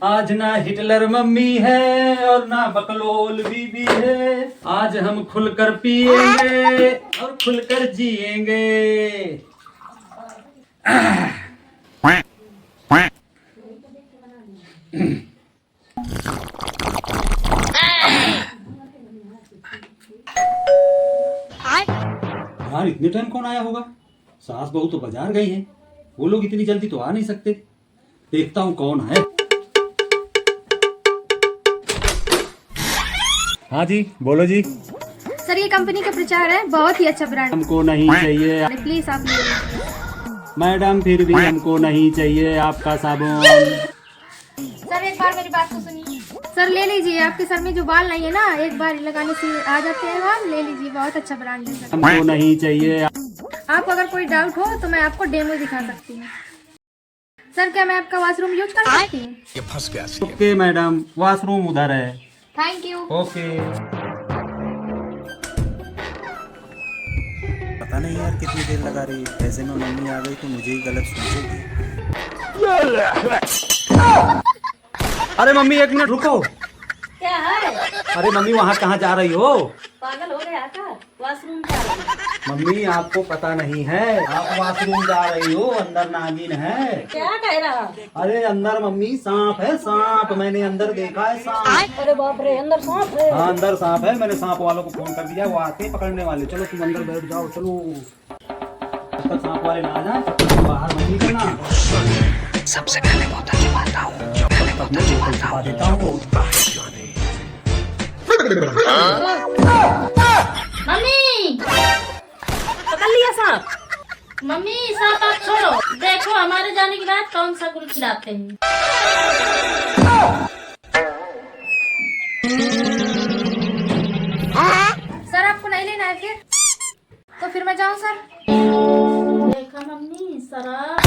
आज ना Hitler mummy है और ना बकलोल बीबी है। आज हम खुलकर पिएंगे और खुलकर जिएंगे। यार इतने टाइम कौन आया होगा? सास बहू तो बाजार गई हैं। वो लोग इतनी जल्दी तो आ नहीं सकते। देखता हूँ कौन है। हाँ जी, बोलो जी। सर ये कंपनी का प्रचार है, बहुत ही अच्छा ब्रांड। हमको नहीं चाहिए। प्लीज आप ले लीजिए। मैडम फिर भी हमको नहीं चाहिए आपका साबुन। सर एक बार मेरी बात तो सुनिए। सर ले लीजिए, आपके सर में जो बाल नहीं है ना, एक बार लगाने से आ जाते हैं बाल। ले लीजिए, बहुत अच्छा ब्रांड है सर। हमको नहीं चाहिए। आपको अगर कोई डाउट हो तो मैं आपको डेमो दिखा सकती हूँ। सर क्या मैं आपका वॉशरूम यूज कर सकती हूँ? ओके मैडम, वॉशरूम उधर है। Thank you. ओके। पता नहीं यार कितनी देर लगा रही है। ऐसे में मम्मी आ गई तो मुझे ही गलत समझेगी। अरे मम्मी एक मिनट रुको। क्या है? अरे मम्मी वहाँ कहाँ जा रही हो? पागल हो गया क्या? वॉशरूम जा रही है। मम्मी आपको पता नहीं है, आप वॉशरूम जा रही हो, अंदर नागिन है। क्या कह रहा? अरे अंदर मम्मी सांप है, सांप। मैंने अंदर देखा है सांप। अरे बाप रे, अंदर सांप है। हाँ अंदर सांप है। मैंने सांप वालों को फोन कर दिया, वो आते हैं पकड़ने वाले। चलो तुम अंदर बैठ जाओ, चलो। जब तक सांप वाले ना आ जाए तब तक बाहर मत निकलना। सबसे पहले बोतल छुपाता हूँ। तब मैं बोतल छुपा देता हूँ। मम्मी पकड़ लिया सांप। मम्मी सांप आप छोड़ो, देखो हमारे जाने के बाद कौन सा गुल खिलाते हैं। सर आपको नहीं लेना है फिर? तो फिर मैं जाऊँ सर? देखा मम्मी, शराब